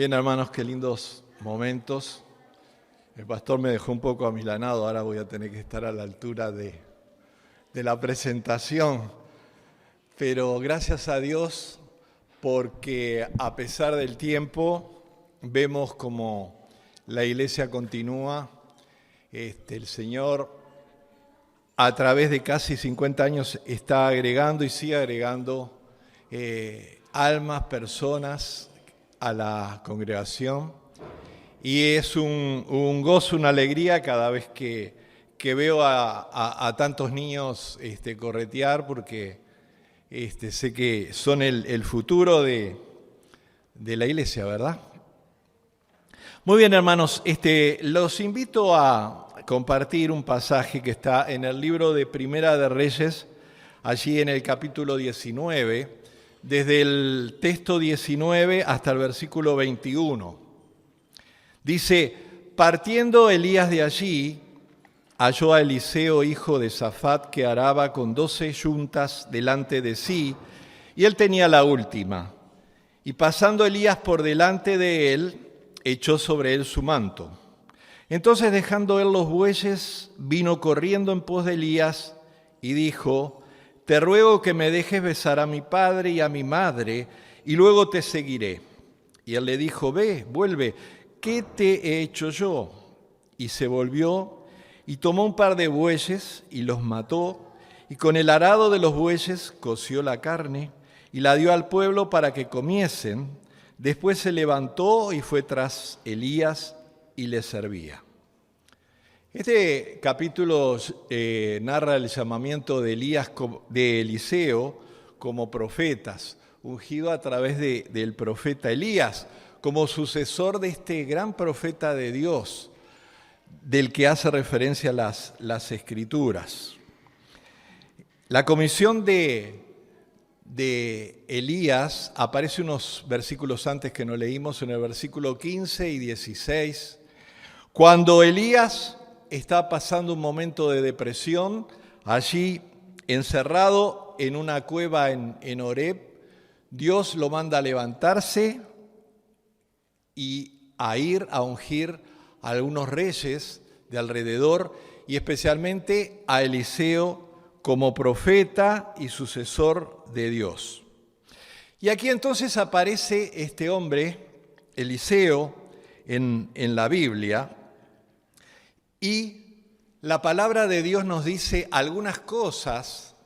Bien, hermanos, qué lindos momentos. El pastor me dejó un poco amilanado, ahora voy a tener que estar a la altura de la presentación. Pero gracias a Dios, porque a pesar del tiempo, vemos como la iglesia continúa. El Señor, a través de casi 50 años, está agregando y sigue agregando almas, personas a la congregación, y es un gozo, una alegría cada vez que veo a tantos niños corretear, porque sé que son el futuro de la iglesia, ¿verdad? Muy bien, hermanos, los invito a compartir un pasaje que está en el libro de Primera de Reyes, allí en el capítulo 19, desde el texto 19 hasta el versículo 21. Dice: partiendo Elías de allí, halló a Eliseo, hijo de Safat, que araba con 12 yuntas delante de sí, y él tenía la última. Y pasando Elías por delante de él, echó sobre él su manto. Entonces, dejando él los bueyes, vino corriendo en pos de Elías y dijo: te ruego que me dejes besar a mi padre y a mi madre, y luego te seguiré. Y él le dijo: ve, vuelve, ¿qué te he hecho yo? Y se volvió y tomó un par de bueyes y los mató, y con el arado de los bueyes coció la carne y la dio al pueblo para que comiesen. Después se levantó y fue tras Elías y le servía. Este capítulo narra el llamamiento de Eliseo como profetas, ungido a través del profeta Elías, como sucesor de este gran profeta de Dios, del que hace referencia las Escrituras. La comisión de Elías aparece unos versículos antes que no leímos, en el versículo 15 y 16, cuando Elías está pasando un momento de depresión, allí encerrado en una cueva en Horeb. Dios lo manda a levantarse y a ir a ungir a algunos reyes de alrededor, y especialmente a Eliseo como profeta y sucesor de Dios. Y aquí entonces aparece este hombre, Eliseo, en la Biblia. Y la palabra de Dios nos dice algunas cosas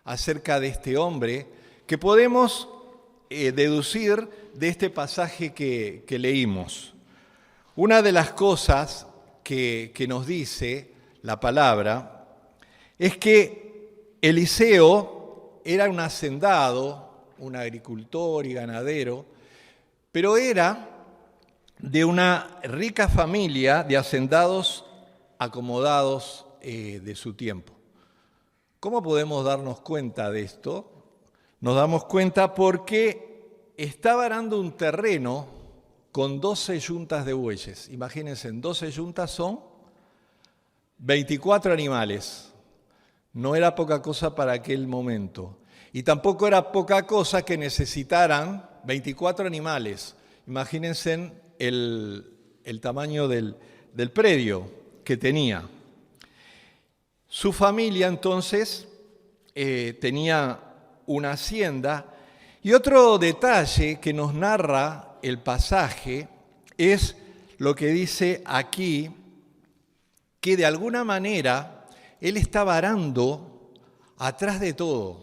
acerca de este hombre que podemos deducir de este pasaje que leímos. Una de las cosas que nos dice la palabra es que Eliseo era un hacendado, un agricultor y ganadero, pero era de una rica familia de hacendados acomodados de su tiempo. ¿Cómo podemos darnos cuenta de esto? Nos damos cuenta porque estaba arando un terreno con 12 yuntas de bueyes. Imagínense, 12 yuntas son 24 animales. No era poca cosa para aquel momento. Y tampoco era poca cosa que necesitaran 24 animales. Imagínense el tamaño del predio que tenía. Su familia entonces tenía una hacienda, y otro detalle que nos narra el pasaje es lo que dice aquí, que de alguna manera él estaba arando atrás de todo.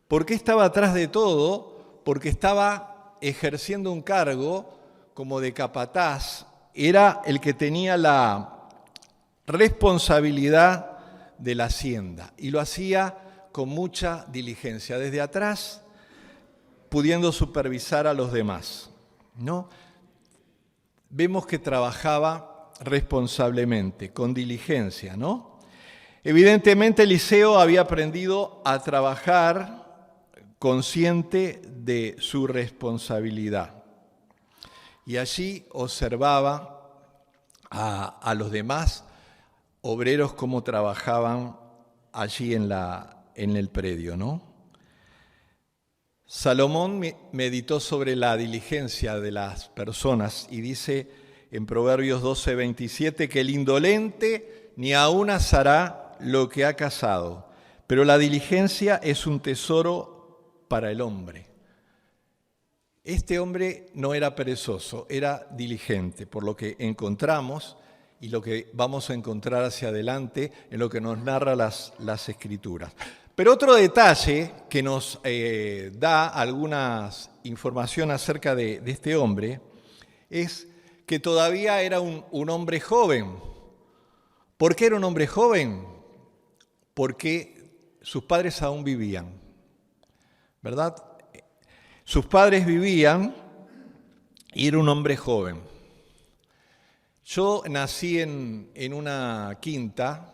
¿Por qué estaba atrás de todo? Porque estaba ejerciendo un cargo como de capataz, era el que tenía la responsabilidad de la hacienda, y lo hacía con mucha diligencia, desde atrás, pudiendo supervisar a los demás, ¿no? Vemos que trabajaba responsablemente, con diligencia, ¿no? Evidentemente Eliseo había aprendido a trabajar consciente de su responsabilidad, y allí observaba a los demás obreros cómo trabajaban allí en el predio, ¿no? Salomón meditó sobre la diligencia de las personas y dice en Proverbios 12:27 que el indolente ni aun asará lo que ha cazado, pero la diligencia es un tesoro para el hombre. Este hombre no era perezoso, era diligente, por lo que encontramos y lo que vamos a encontrar hacia adelante en lo que nos narra las Escrituras. Pero otro detalle que nos da alguna información acerca de este hombre es que todavía era un hombre joven. ¿Por qué era un hombre joven? Porque sus padres aún vivían, ¿verdad? Sus padres vivían y era un hombre joven. Yo nací en una quinta,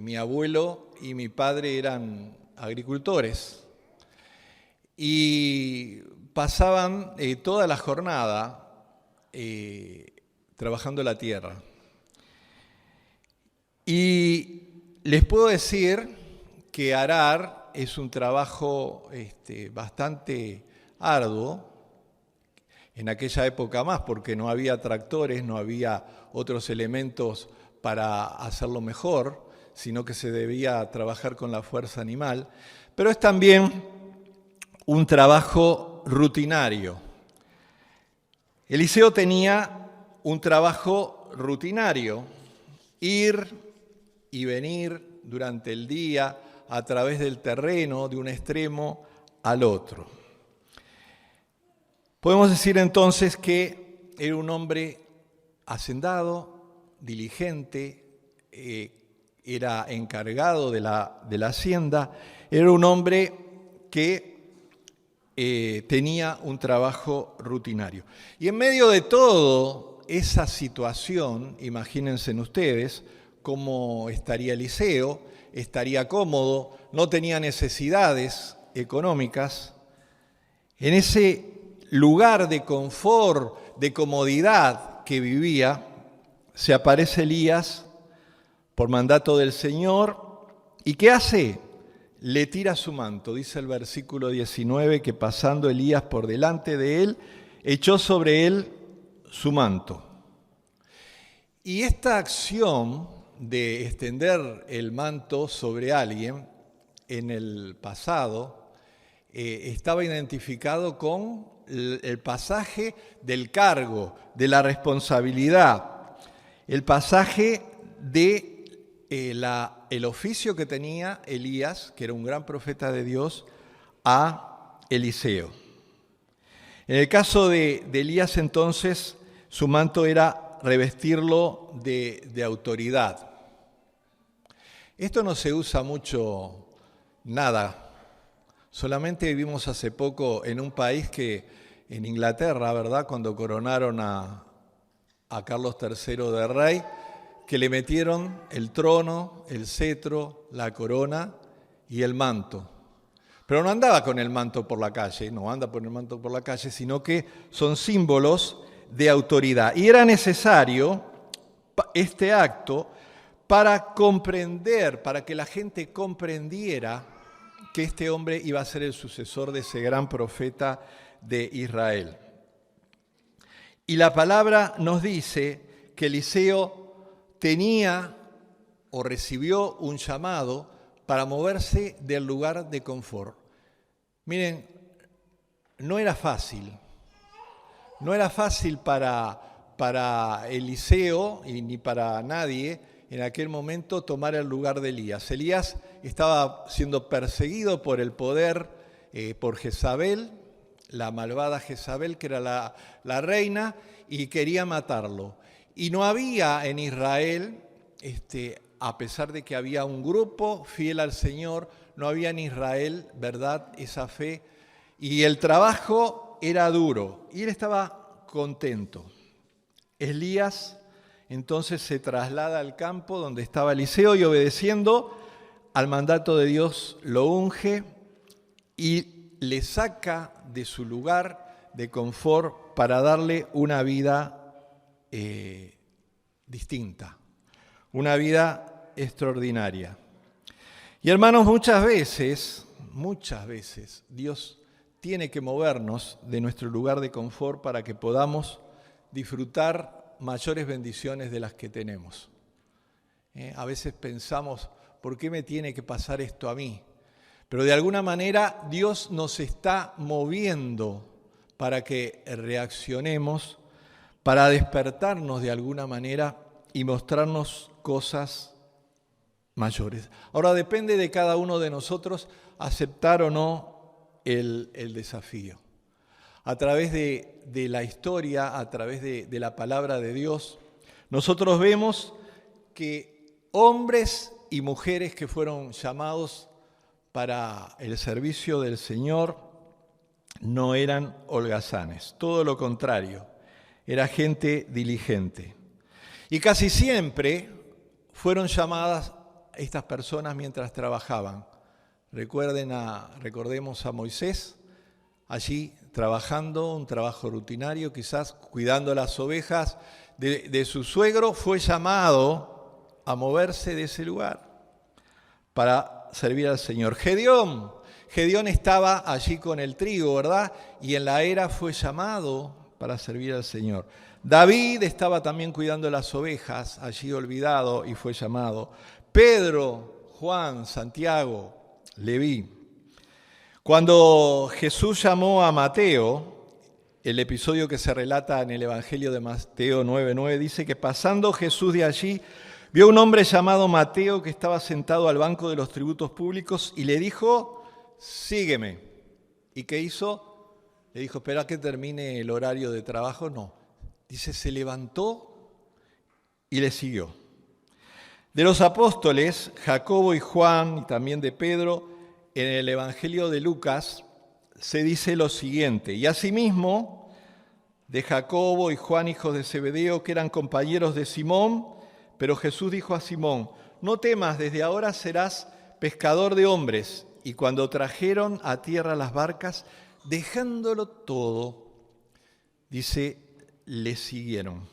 mi abuelo y mi padre eran agricultores y pasaban toda la jornada trabajando la tierra. Y les puedo decir que arar es un trabajo bastante arduo, en aquella época más, porque no había tractores, no había otros elementos para hacerlo mejor, sino que se debía trabajar con la fuerza animal, pero es también un trabajo rutinario. Eliseo tenía un trabajo rutinario, ir y venir durante el día a través del terreno de un extremo al otro. Podemos decir entonces que era un hombre hacendado, diligente, era encargado de la hacienda, era un hombre que tenía un trabajo rutinario. Y en medio de toda esa situación, imagínense ustedes cómo estaría Eliseo, estaría cómodo, no tenía necesidades económicas. En ese lugar de confort, de comodidad que vivía, se aparece Elías por mandato del Señor. ¿Y qué hace? Le tira su manto. Dice el versículo 19 que pasando Elías por delante de él, echó sobre él su manto. Y esta acción de extender el manto sobre alguien en el pasado estaba identificado con el pasaje del cargo, de la responsabilidad, el pasaje de el oficio que tenía Elías, que era un gran profeta de Dios, a Eliseo. En el caso de Elías entonces, su manto era revestirlo de autoridad. Esto no se usa mucho, nada. Solamente vivimos hace poco en un país que, en Inglaterra, ¿verdad?, cuando coronaron a Carlos III de rey, que le metieron el trono, el cetro, la corona y el manto. Pero no andaba con el manto por la calle, no anda con el manto por la calle, sino que son símbolos de autoridad. Y era necesario este acto para comprender, para que la gente comprendiera que este hombre iba a ser el sucesor de ese gran profeta de Israel. Y la palabra nos dice que Eliseo tenía o recibió un llamado para moverse del lugar de confort. Miren, no era fácil para Eliseo y ni para nadie en aquel momento tomar el lugar de Elías. Elías estaba siendo perseguido por el poder, por Jezabel, la malvada Jezabel, que era la reina, y quería matarlo. Y no había en Israel, a pesar de que había un grupo fiel al Señor, no había en Israel, ¿verdad?, esa fe. Y el trabajo era duro, y él estaba contento. Elías entonces se traslada al campo donde estaba Eliseo y, obedeciendo al mandato de Dios, lo unge y le saca de su lugar de confort para darle una vida distinta, una vida extraordinaria. Y hermanos, muchas veces Dios tiene que movernos de nuestro lugar de confort para que podamos disfrutar mayores bendiciones de las que tenemos. A veces pensamos, ¿por qué me tiene que pasar esto a mí? Pero de alguna manera Dios nos está moviendo para que reaccionemos, para despertarnos de alguna manera y mostrarnos cosas mayores. Ahora depende de cada uno de nosotros aceptar o no el desafío. A través de la historia, a través de la palabra de Dios, nosotros vemos que hombres y mujeres que fueron llamados para el servicio del Señor no eran holgazanes, todo lo contrario, era gente diligente. Y casi siempre fueron llamadas estas personas mientras trabajaban. Recordemos a Moisés, allí trabajando, un trabajo rutinario, quizás cuidando las ovejas de su suegro, fue llamado a moverse de ese lugar para servir al Señor. Gedeón estaba allí con el trigo, ¿verdad? Y en la era fue llamado para servir al Señor. David estaba también cuidando las ovejas, allí olvidado, y fue llamado. Pedro, Juan, Santiago, Leví. Cuando Jesús llamó a Mateo, el episodio que se relata en el Evangelio de Mateo 9:9 dice que pasando Jesús de allí, vio un hombre llamado Mateo que estaba sentado al banco de los tributos públicos y le dijo, sígueme. ¿Y qué hizo? Le dijo, espera que termine el horario de trabajo. No. Dice, se levantó y le siguió. De los apóstoles, Jacobo y Juan, y también de Pedro, en el Evangelio de Lucas se dice lo siguiente, y asimismo de Jacobo y Juan, hijos de Zebedeo, que eran compañeros de Simón, pero Jesús dijo a Simón, no temas, desde ahora serás pescador de hombres. Y cuando trajeron a tierra las barcas, dejándolo todo, dice, le siguieron.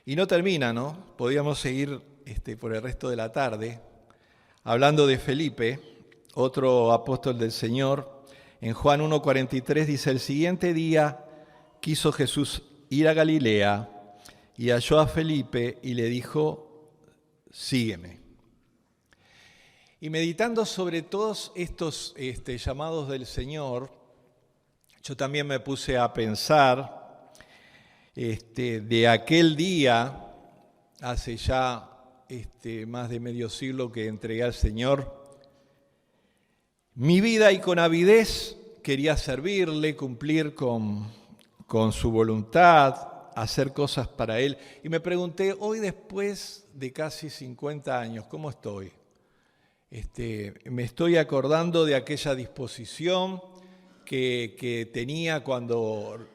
Y no termina, ¿no? Podríamos seguir por el resto de la tarde, hablando de Felipe, otro apóstol del Señor. En Juan 1:43 dice, el siguiente día quiso Jesús ir a Galilea y halló a Felipe y le dijo, sígueme. Y meditando sobre todos estos llamados del Señor, yo también me puse a pensar de aquel día, hace ya más de medio siglo que entregué al Señor, mi vida y con avidez quería servirle, cumplir con su voluntad, hacer cosas para Él. Y me pregunté, hoy después de casi 50 años, ¿cómo estoy? Me estoy acordando de aquella disposición que tenía cuando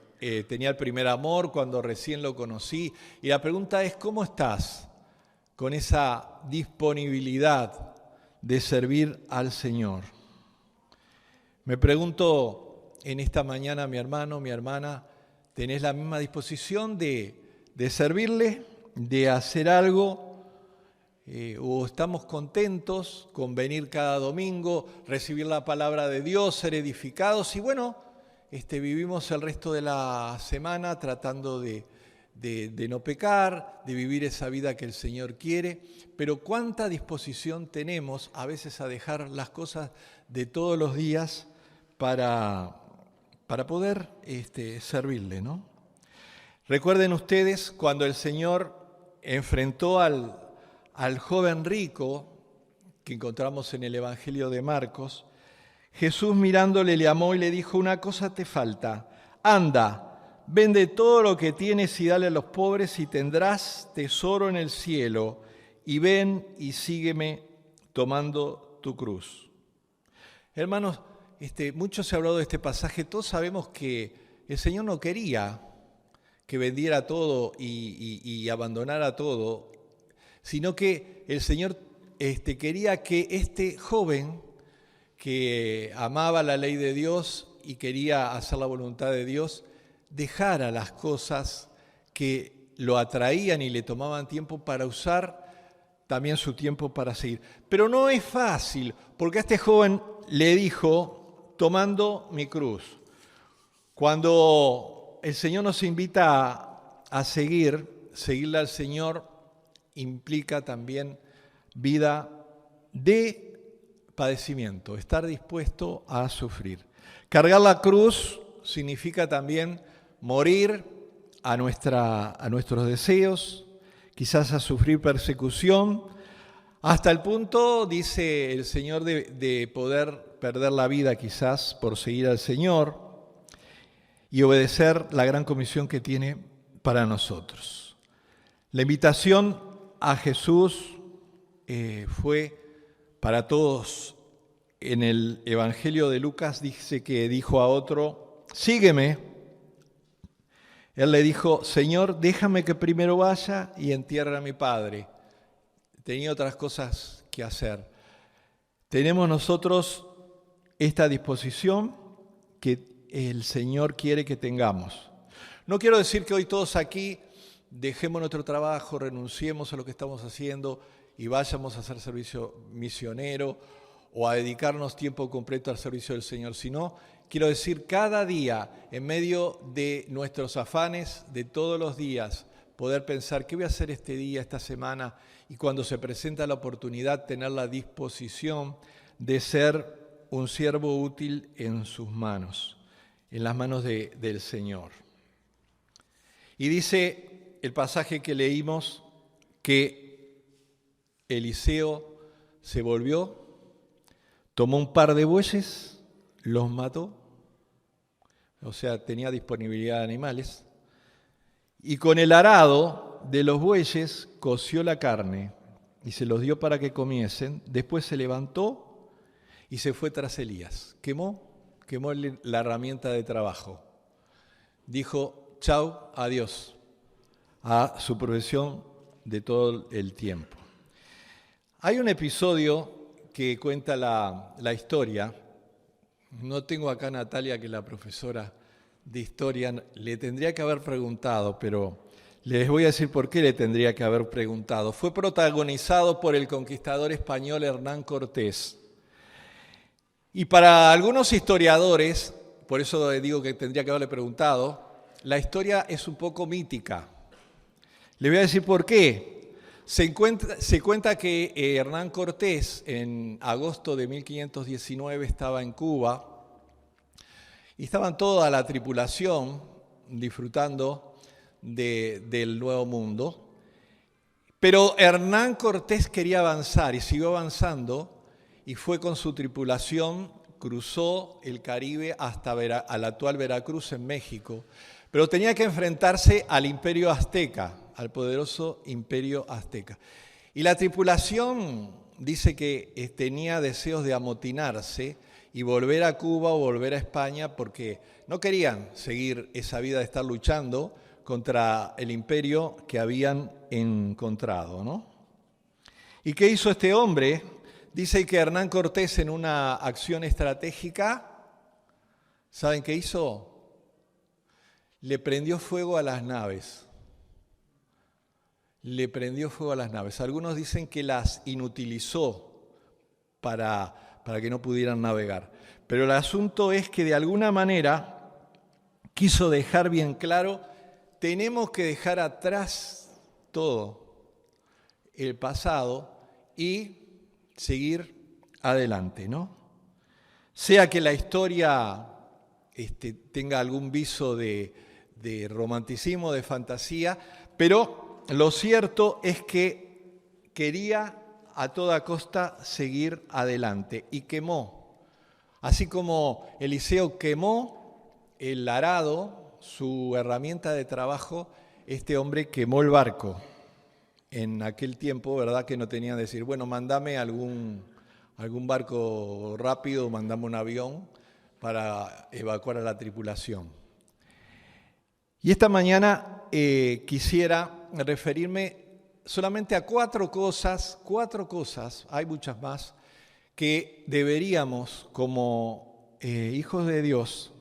tenía el primer amor, cuando recién lo conocí. Y la pregunta es, ¿cómo estás con esa disponibilidad de servir al Señor? Me pregunto en esta mañana, mi hermano, mi hermana, ¿tenés la misma disposición de servirle, de hacer algo? ¿O estamos contentos con venir cada domingo, recibir la palabra de Dios, ser edificados? Y bueno, vivimos el resto de la semana tratando de no pecar, de vivir esa vida que el Señor quiere. Pero ¿cuánta disposición tenemos a veces a dejar las cosas de todos los días para poder servirle, ¿no? Recuerden ustedes cuando el Señor enfrentó al joven rico que encontramos en el Evangelio de Marcos, Jesús mirándole le llamó y le dijo, una cosa te falta, anda, vende todo lo que tienes y dale a los pobres y tendrás tesoro en el cielo, y ven y sígueme tomando tu cruz. Hermanos, mucho se ha hablado de este pasaje, todos sabemos que el Señor no quería que vendiera todo y abandonara todo, sino que el Señor quería que este joven que amaba la ley de Dios y quería hacer la voluntad de Dios, dejara las cosas que lo atraían y le tomaban tiempo para usar también su tiempo para seguir. Pero no es fácil, porque a este joven le dijo, tomando mi cruz. Cuando el Señor nos invita a seguirle al Señor implica también vida de padecimiento, estar dispuesto a sufrir. Cargar la cruz significa también morir a nuestros deseos, quizás a sufrir persecución, hasta el punto, dice el Señor, de poder perder la vida quizás por seguir al Señor y obedecer la gran comisión que tiene para nosotros. La invitación a Jesús fue para todos. En el Evangelio de Lucas dice que dijo a otro, sígueme. Él le dijo, Señor, déjame que primero vaya y entierre a mi padre. Tenía otras cosas que hacer. Tenemos nosotros esta disposición que el Señor quiere que tengamos. No quiero decir que hoy todos aquí dejemos nuestro trabajo, renunciemos a lo que estamos haciendo y vayamos a hacer servicio misionero o a dedicarnos tiempo completo al servicio del Señor, sino quiero decir cada día, en medio de nuestros afanes de todos los días, poder pensar qué voy a hacer este día, esta semana, y cuando se presenta la oportunidad, tener la disposición de ser un siervo útil en sus manos, en las manos del Señor. Y dice el pasaje que leímos que Eliseo se volvió, tomó un par de bueyes, los mató, o sea, tenía disponibilidad de animales, y con el arado de los bueyes coció la carne y se los dio para que comiesen. Después se levantó y se fue tras Elías. Quemó la herramienta de trabajo. Dijo, chau, adiós, a su profesión de todo el tiempo. Hay un episodio que cuenta la historia. No tengo acá a Natalia, que es la profesora de historia. Le tendría que haber preguntado, pero les voy a decir por qué le tendría que haber preguntado. Fue protagonizado por el conquistador español Hernán Cortés. Y para algunos historiadores, por eso digo que tendría que haberle preguntado, la historia es un poco mítica. Le voy a decir por qué. Se cuenta que Hernán Cortés en agosto de 1519 estaba en Cuba y estaban toda la tripulación disfrutando del Nuevo Mundo. Pero Hernán Cortés quería avanzar y siguió avanzando y fue con su tripulación, cruzó el Caribe hasta a la actual Veracruz en México, pero tenía que enfrentarse al Imperio Azteca, al poderoso Imperio Azteca. Y la tripulación dice que tenía deseos de amotinarse y volver a Cuba o volver a España porque no querían seguir esa vida de estar luchando contra el imperio que habían encontrado, ¿no? ¿Y qué hizo este hombre? Dice que Hernán Cortés en una acción estratégica, ¿saben qué hizo? Le prendió fuego a las naves. Le prendió fuego a las naves. Algunos dicen que las inutilizó para que no pudieran navegar. Pero el asunto es que de alguna manera quiso dejar bien claro, tenemos que dejar atrás todo el pasado y seguir adelante, ¿no? Sea que la historia tenga algún viso de romanticismo, de fantasía, pero lo cierto es que quería a toda costa seguir adelante y quemó. Así como Eliseo quemó el arado, su herramienta de trabajo, este hombre quemó el barco. En aquel tiempo, ¿verdad?, que no tenían que decir, bueno, mandame algún barco rápido, mandame un avión para evacuar a la tripulación. Y esta mañana quisiera referirme solamente a cuatro cosas, hay muchas más, que deberíamos como hijos de Dios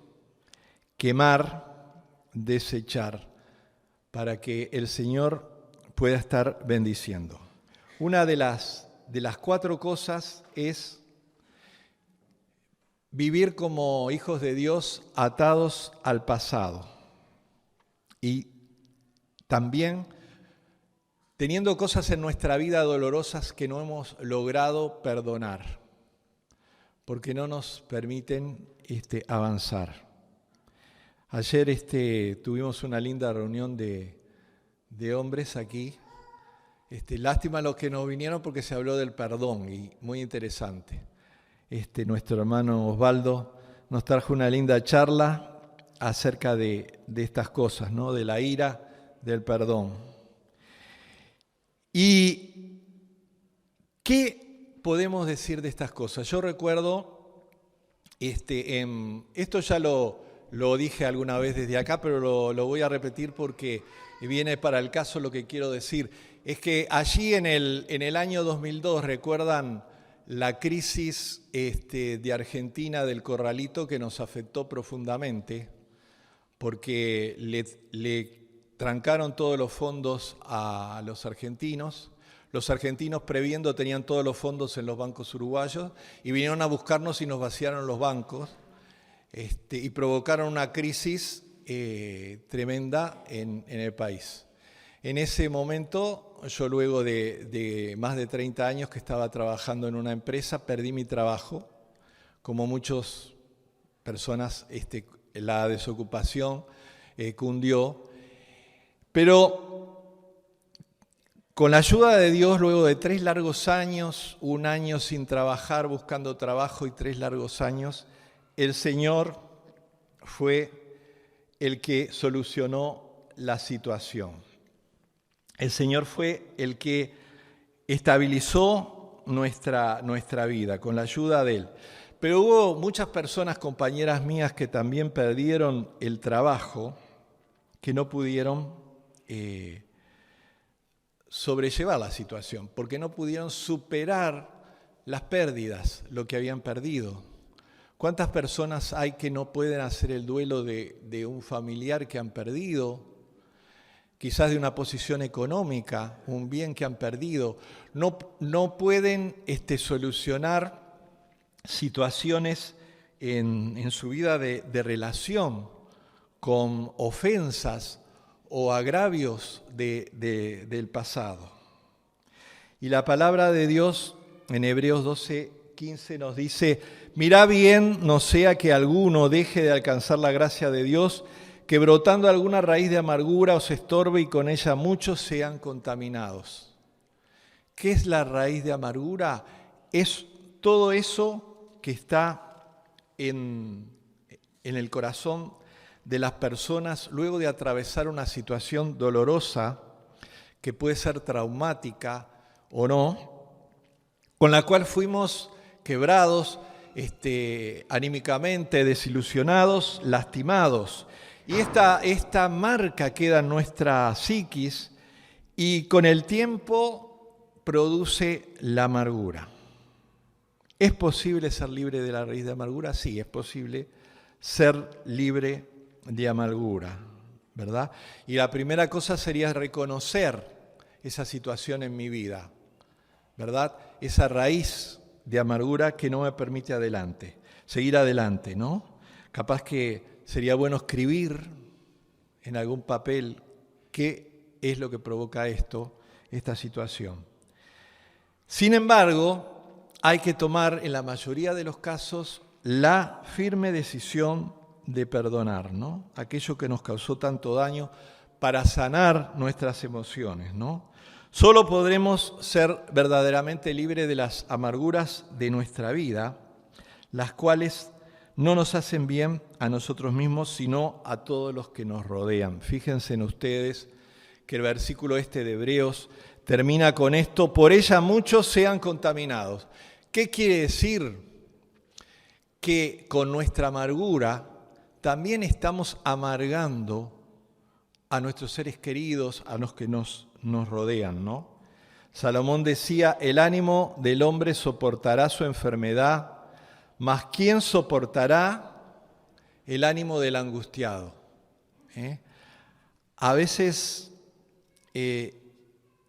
quemar, desechar, para que el Señor pueda estar bendiciendo. Una de las cuatro cosas es vivir como hijos de Dios atados al pasado y también teniendo cosas en nuestra vida dolorosas que no hemos logrado perdonar, porque no nos permiten avanzar. Ayer tuvimos una linda reunión de hombres aquí. Lástima los que no vinieron porque se habló del perdón y muy interesante. Nuestro hermano Osvaldo nos trajo una linda charla acerca de estas cosas, ¿no? De la ira, del perdón. ¿Y qué podemos decir de estas cosas? Yo recuerdo, esto ya lo dije alguna vez desde acá, pero lo voy a repetir porque viene para el caso lo que quiero decir. Es que allí en el año 2002, ¿recuerdan la crisis de Argentina del corralito que nos afectó profundamente? Porque le trancaron todos los fondos a los argentinos. Los argentinos, previendo, tenían todos los fondos en los bancos uruguayos y vinieron a buscarnos y nos vaciaron los bancos y provocaron una crisis tremenda en el país. En ese momento, yo luego de más de 30 años que estaba trabajando en una empresa, perdí mi trabajo. Como muchas personas, la desocupación cundió. Pero con la ayuda de Dios, luego de 3 largos años, 1 año sin trabajar, buscando trabajo y 3 largos años, el Señor fue el que solucionó la situación. El Señor fue el que estabilizó nuestra vida con la ayuda de Él. Pero hubo muchas personas, compañeras mías, que también perdieron el trabajo, que no pudieron sobrellevar la situación, porque no pudieron superar las pérdidas, lo que habían perdido. ¿Cuántas personas hay que no pueden hacer el duelo de un familiar que han perdido? Quizás de una posición económica, un bien que han perdido. No pueden solucionar situaciones en su vida de relación con ofensas o agravios del pasado. Y la palabra de Dios en Hebreos 12:15 nos dice: mirá bien, no sea que alguno deje de alcanzar la gracia de Dios, que brotando alguna raíz de amargura os estorbe y con ella muchos sean contaminados. ¿Qué es la raíz de amargura? Es todo eso que está en el corazón de las personas luego de atravesar una situación dolorosa, que puede ser traumática o no, con la cual fuimos quebrados anímicamente, desilusionados, lastimados. Y esta marca queda en nuestra psiquis y con el tiempo produce la amargura. ¿Es posible ser libre de la raíz de amargura? Sí, es posible ser libre de amargura, ¿verdad? Y la primera cosa sería reconocer esa situación en mi vida, ¿verdad? Esa raíz de amargura que no me permite seguir adelante, ¿no? Capaz que sería bueno escribir en algún papel qué es lo que provoca esta situación. Sin embargo, hay que tomar en la mayoría de los casos la firme decisión de perdonar, ¿no? Aquello que nos causó tanto daño, para sanar nuestras emociones, ¿no? Solo podremos ser verdaderamente libres de las amarguras de nuestra vida, las cuales no nos hacen bien a nosotros mismos, sino a todos los que nos rodean. Fíjense en ustedes que el versículo de Hebreos termina con esto: por ella muchos sean contaminados. ¿Qué quiere decir? Que con nuestra amargura también estamos amargando a nuestros seres queridos, a los que nos rodean, ¿no? Salomón decía: el ánimo del hombre soportará su enfermedad, mas ¿quién soportará el ánimo del angustiado? A veces,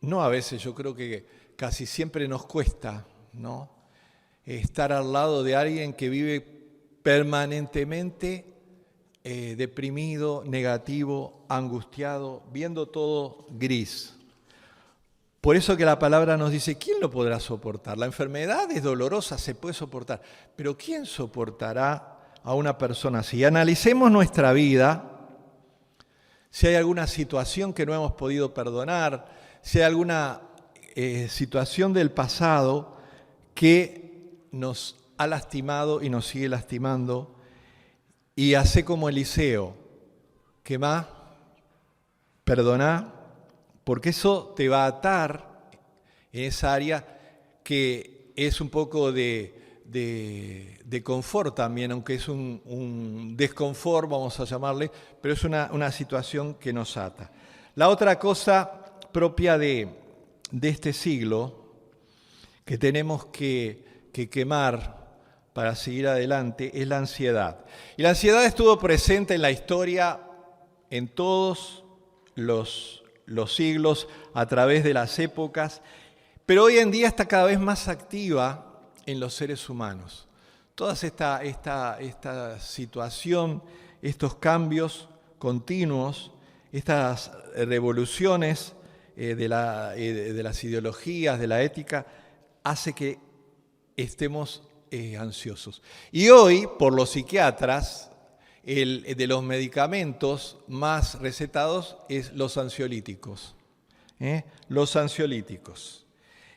no a veces, yo creo que casi siempre nos cuesta, ¿no? Estar al lado de alguien que vive permanentemente deprimido, negativo, angustiado, viendo todo gris. Por eso que la palabra nos dice, ¿quién lo podrá soportar? La enfermedad es dolorosa, se puede soportar, pero ¿quién soportará a una persona así? Analicemos nuestra vida, si hay alguna situación que no hemos podido perdonar, si hay alguna situación del pasado que nos ha lastimado y nos sigue lastimando, y hace como Eliseo, quemá, perdoná, porque eso te va a atar en esa área que es un poco de confort también, aunque es un desconfort, vamos a llamarle, pero es una situación que nos ata. La otra cosa propia de este siglo que tenemos que quemar para seguir adelante es la ansiedad. Y la ansiedad estuvo presente en la historia en todos los siglos, a través de las épocas, pero hoy en día está cada vez más activa en los seres humanos. Toda esta situación, estos cambios continuos, estas revoluciones de las ideologías, de la ética, hace que estemos ansiosos. Y hoy, por los psiquiatras, de los medicamentos más recetados es los ansiolíticos. Los ansiolíticos.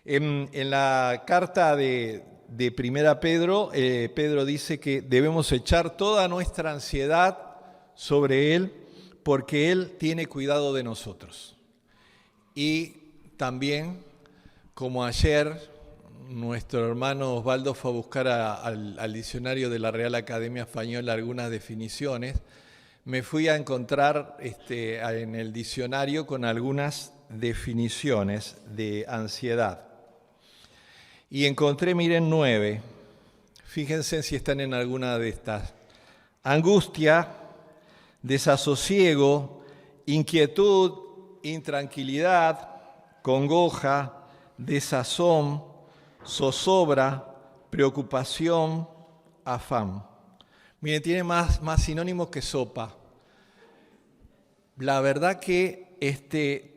En la carta de Primera Pedro, Pedro dice que debemos echar toda nuestra ansiedad sobre Él porque Él tiene cuidado de nosotros. Y también, como ayer, nuestro hermano Osvaldo fue a buscar al diccionario de la Real Academia Española algunas definiciones. Me fui a encontrar en el diccionario con algunas definiciones de ansiedad. Y encontré, miren, 9. Fíjense si están en alguna de estas. Angustia, desasosiego, inquietud, intranquilidad, congoja, desazón, zozobra, preocupación, afán. Miren, tiene más sinónimos que sopa. La verdad que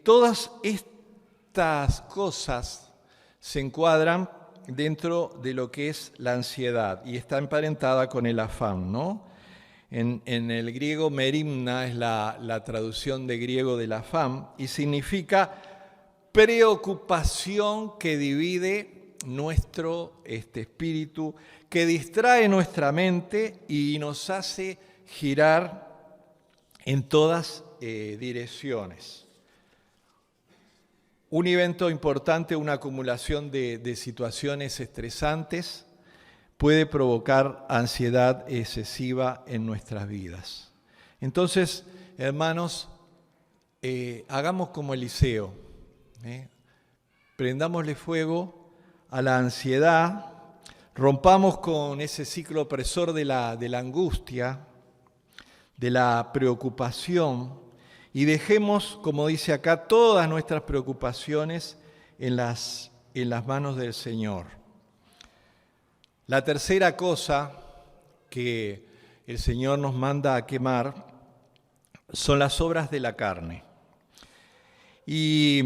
todas estas cosas se encuadran dentro de lo que es la ansiedad y está emparentada con el afán, ¿no? En el griego, merimna es la traducción de griego del afán y significa preocupación que divide nuestro espíritu, que distrae nuestra mente y nos hace girar en todas direcciones. Un evento importante, una acumulación de situaciones estresantes, puede provocar ansiedad excesiva en nuestras vidas. Entonces, hermanos, hagamos como Eliseo, prendámosle fuego a la ansiedad, rompamos con ese ciclo opresor de la angustia, de la preocupación, y dejemos, como dice acá, todas nuestras preocupaciones en las manos del Señor. La tercera cosa que el Señor nos manda a quemar son las obras de la carne. Y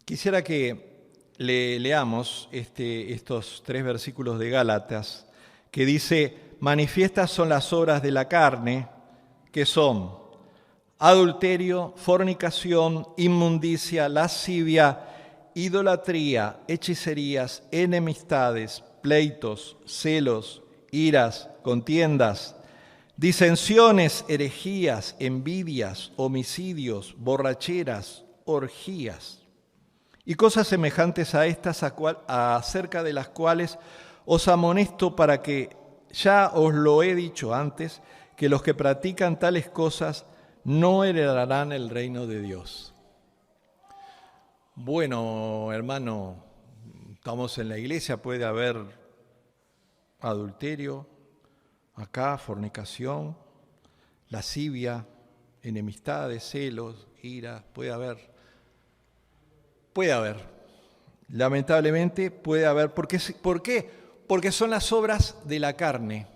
quisiera que leamos estos 3 versículos de Gálatas, que dice, manifiestas son las obras de la carne, que son adulterio, fornicación, inmundicia, lascivia, idolatría, hechicerías, enemistades, pleitos, celos, iras, contiendas, disensiones, herejías, envidias, homicidios, borracheras, orgías y cosas semejantes a estas acerca de las cuales os amonesto para que, ya os lo he dicho antes, que los que practican tales cosas no heredarán el reino de Dios. Bueno, hermano, estamos en la iglesia, puede haber adulterio, acá fornicación, lascivia, enemistades, celos, ira, puede haber. Lamentablemente puede haber. ¿Por qué? Porque son las obras de la carne.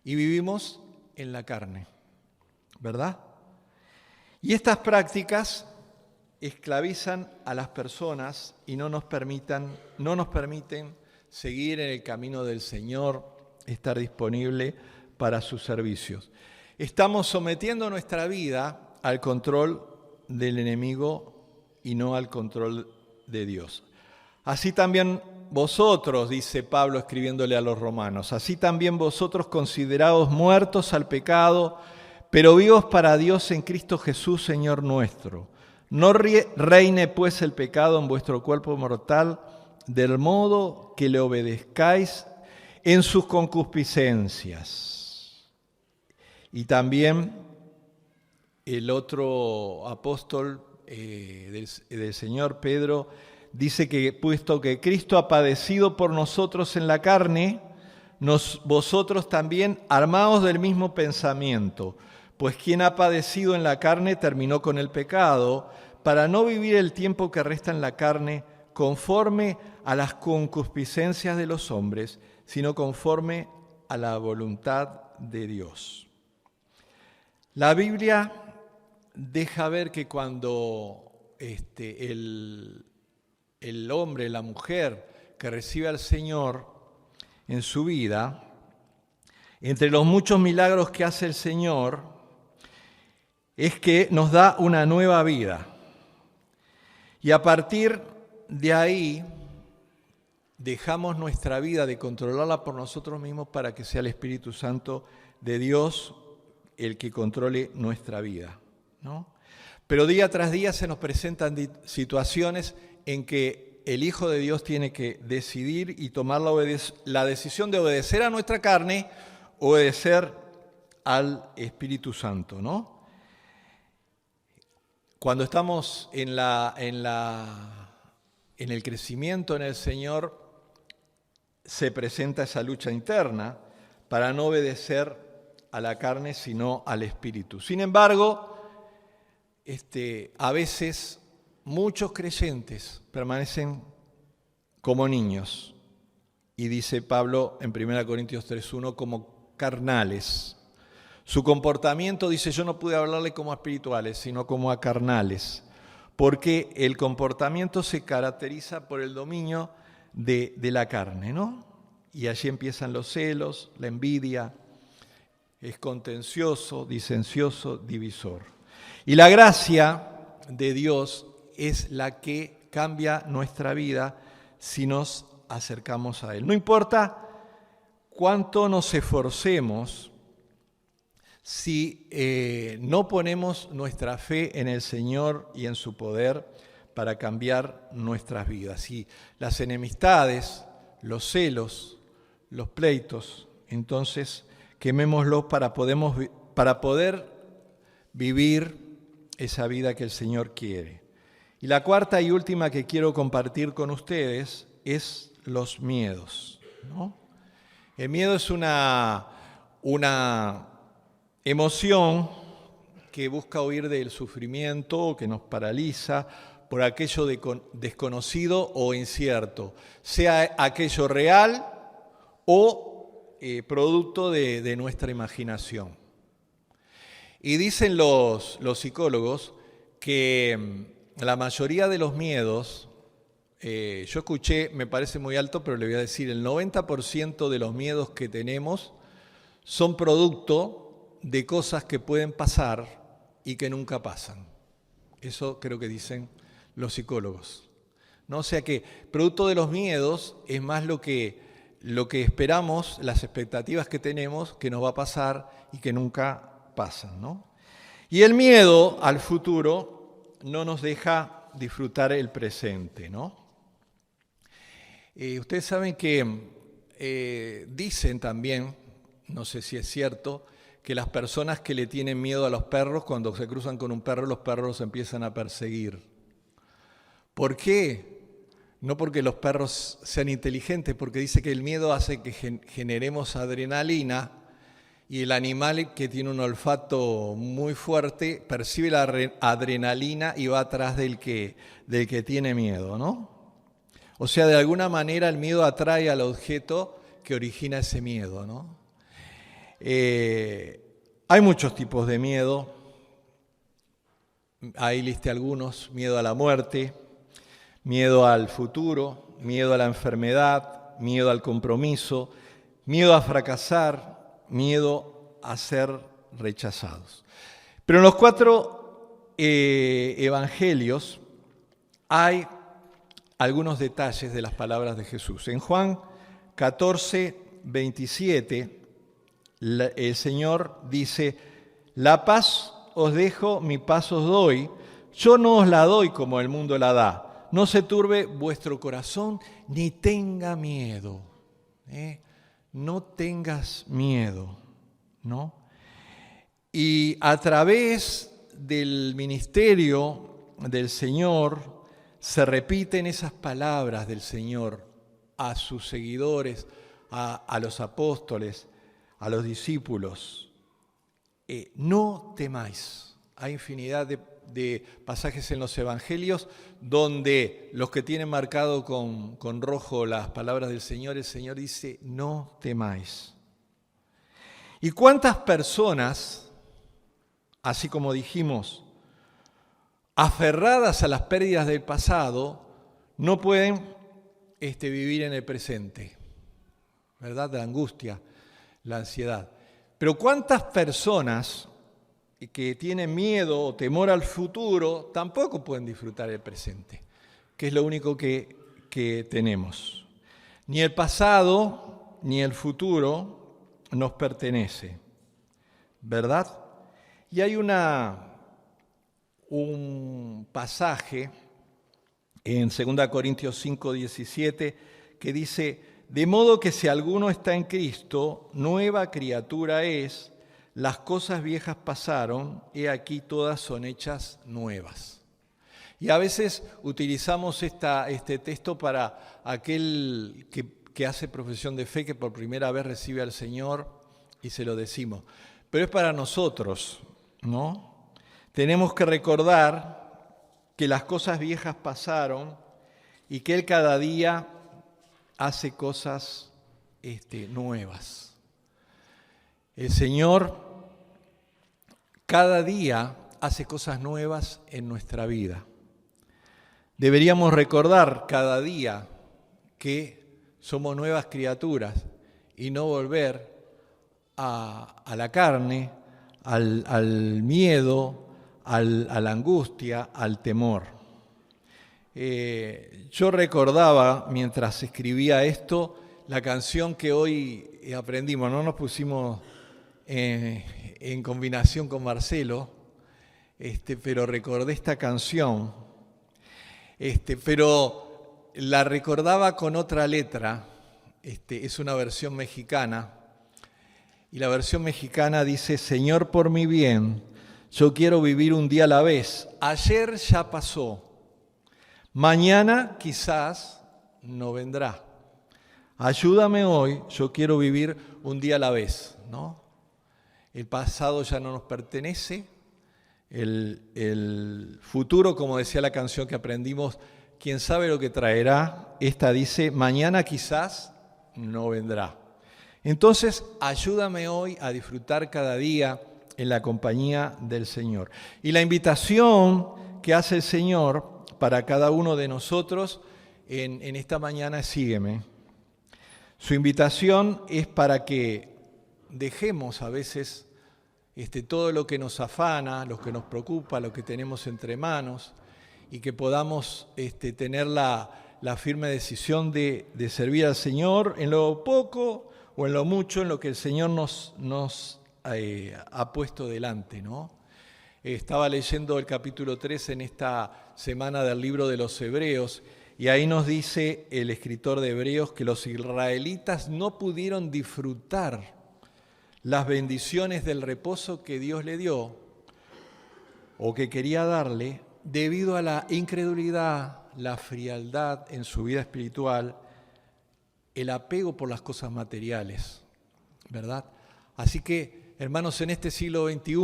y vivimos en la carne, ¿verdad? Y estas prácticas esclavizan a las personas y no nos permiten seguir en el camino del Señor, estar disponible para sus servicios. Estamos sometiendo nuestra vida al control del enemigo y no al control de Dios. Así también vosotros, dice Pablo escribiéndole a los romanos, así también vosotros considerados muertos al pecado, pero vivos para Dios en Cristo Jesús, Señor nuestro. No reine pues el pecado en vuestro cuerpo mortal, del modo que le obedezcáis en sus concupiscencias. Y también el otro apóstol del Señor, Pedro, dice que puesto que Cristo ha padecido por nosotros en la carne, vosotros también armaos del mismo pensamiento, pues quien ha padecido en la carne terminó con el pecado, para no vivir el tiempo que resta en la carne conforme a las concupiscencias de los hombres, sino conforme a la voluntad de Dios. La Biblia deja ver que cuando el hombre, la mujer que recibe al Señor en su vida, entre los muchos milagros que hace el Señor, es que nos da una nueva vida. Y a partir de ahí, dejamos nuestra vida de controlarla por nosotros mismos para que sea el Espíritu Santo de Dios el que controle nuestra vida, ¿no? Pero día tras día se nos presentan situaciones en que el Hijo de Dios tiene que decidir y tomar la decisión de obedecer a nuestra carne, obedecer al Espíritu Santo, ¿no? Cuando estamos en el crecimiento en el Señor, se presenta esa lucha interna para no obedecer a la carne, sino al Espíritu. Sin embargo, a veces muchos creyentes permanecen como niños, y dice Pablo en 1 Corintios 3:1, como carnales. Su comportamiento, dice, yo no pude hablarle como a espirituales, sino como a carnales, porque el comportamiento se caracteriza por el dominio de la carne, ¿no? Y allí empiezan los celos, la envidia, es contencioso, disencioso, divisor. Y la gracia de Dios es la que cambia nuestra vida si nos acercamos a Él. No importa cuánto nos esforcemos, si no ponemos nuestra fe en el Señor y en su poder para cambiar nuestras vidas. Si las enemistades, los celos, los pleitos, entonces quemémoslos para poder vivir esa vida que el Señor quiere. Y la cuarta y última que quiero compartir con ustedes es los miedos, ¿no? El miedo es una emoción que busca huir del sufrimiento, que nos paraliza por aquello desconocido o incierto, sea aquello real o producto de nuestra imaginación. Y dicen los psicólogos que la mayoría de los miedos, yo escuché, me parece muy alto, pero le voy a decir, el 90% de los miedos que tenemos son producto de cosas que pueden pasar y que nunca pasan. Eso creo que dicen los psicólogos, ¿no? O sea que producto de los miedos es más lo que esperamos, las expectativas que tenemos que nos va a pasar y que nunca pasan, ¿no? Y el miedo al futuro no nos deja disfrutar el presente, ¿no? Ustedes saben que dicen también, no sé si es cierto, que las personas que le tienen miedo a los perros, cuando se cruzan con un perro, los perros los empiezan a perseguir. ¿Por qué? No porque los perros sean inteligentes, porque dice que el miedo hace que generemos adrenalina y el animal que tiene un olfato muy fuerte percibe la adrenalina y va atrás del que tiene miedo, ¿no? O sea, de alguna manera el miedo atrae al objeto que origina ese miedo, ¿no? Hay muchos tipos de miedo. Ahí listé algunos: miedo a la muerte, miedo al futuro, miedo a la enfermedad, miedo al compromiso, miedo a fracasar, miedo a ser rechazados. Pero en los 4 evangelios hay algunos detalles de las palabras de Jesús. En Juan 14, 27, el Señor dice: la paz os dejo, mi paz os doy, yo no os la doy como el mundo la da. No se turbe vuestro corazón, ni tenga miedo. No tengas miedo, ¿no? Y a través del ministerio del Señor se repiten esas palabras del Señor a sus seguidores, a los apóstoles, a los discípulos. No temáis. Hay infinidad de pasajes en los evangelios donde los que tienen marcado con rojo las palabras del Señor, el Señor dice: no temáis. ¿Y cuántas personas, así como dijimos, aferradas a las pérdidas del pasado, no pueden vivir en el presente? ¿Verdad? La angustia, la ansiedad. Pero ¿cuántas personas que tienen miedo o temor al futuro tampoco pueden disfrutar el presente? Que es lo único que tenemos. Ni el pasado ni el futuro nos pertenece, ¿verdad? Y hay un pasaje en 2 Corintios 5, 17 que dice: de modo que si alguno está en Cristo, nueva criatura es, las cosas viejas pasaron, he aquí todas son hechas nuevas. Y a veces utilizamos este texto para aquel que hace profesión de fe, que por primera vez recibe al Señor, y se lo decimos. Pero es para nosotros, ¿no? Tenemos que recordar que las cosas viejas pasaron y que Él cada día hace cosas nuevas. El Señor cada día hace cosas nuevas en nuestra vida. Deberíamos recordar cada día que somos nuevas criaturas y no volver a la carne, al miedo, a la angustia, al temor. Yo recordaba, mientras escribía esto, la canción que hoy aprendimos. No nos pusimos en combinación con Marcelo, pero recordé esta canción, pero la recordaba con otra letra. Es una versión mexicana, y la versión mexicana dice: Señor, por mi bien, yo quiero vivir un día a la vez. Ayer ya pasó. Mañana quizás no vendrá. Ayúdame hoy, yo quiero vivir un día a la vez, ¿no? El pasado ya no nos pertenece, el futuro, como decía la canción que aprendimos, quién sabe lo que traerá. Esta dice: mañana quizás no vendrá. Entonces, ayúdame hoy a disfrutar cada día en la compañía del Señor. Y la invitación que hace el Señor para cada uno de nosotros en esta mañana es: sígueme. Su invitación es para que dejemos a veces todo lo que nos afana, lo que nos preocupa, lo que tenemos entre manos, y que podamos tener la firme decisión de servir al Señor en lo poco o en lo mucho, en lo que el Señor nos ha puesto delante, ¿no? Estaba leyendo el capítulo 3 en esta semana del libro de los Hebreos, y ahí nos dice el escritor de Hebreos que los israelitas no pudieron disfrutar las bendiciones del reposo que Dios le dio o que quería darle debido a la incredulidad, la frialdad en su vida espiritual, el apego por las cosas materiales, ¿verdad? Así que, hermanos, en este siglo XXI,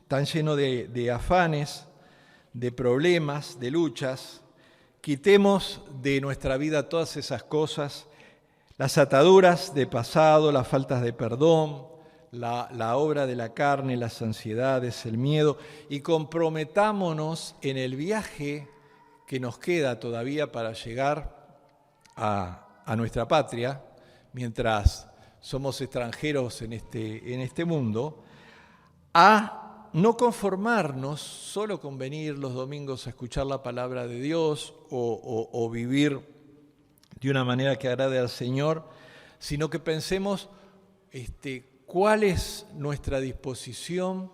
tan lleno de afanes, de problemas, de luchas, quitemos de nuestra vida todas esas cosas, las ataduras de pasado, las faltas de perdón, la obra de la carne, las ansiedades, el miedo, y comprometámonos en el viaje que nos queda todavía para llegar a nuestra patria, mientras somos extranjeros en este mundo, a no conformarnos solo con venir los domingos a escuchar la palabra de Dios o vivir de una manera que agrade al Señor, sino que pensemos cuál es nuestra disposición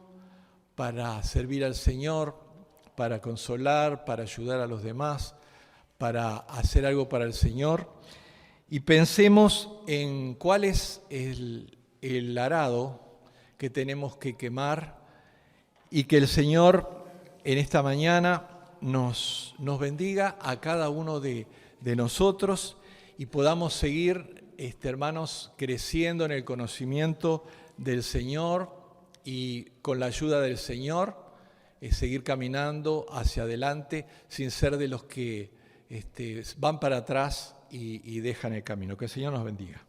para servir al Señor, para consolar, para ayudar a los demás, para hacer algo para el Señor. Y pensemos en cuál es el arado que tenemos que quemar y que el Señor en esta mañana nos bendiga a cada uno de nosotros y podamos seguir, hermanos, creciendo en el conocimiento del Señor y con la ayuda del Señor, seguir caminando hacia adelante sin ser de los que van para atrás y dejan el camino. Que el Señor nos bendiga.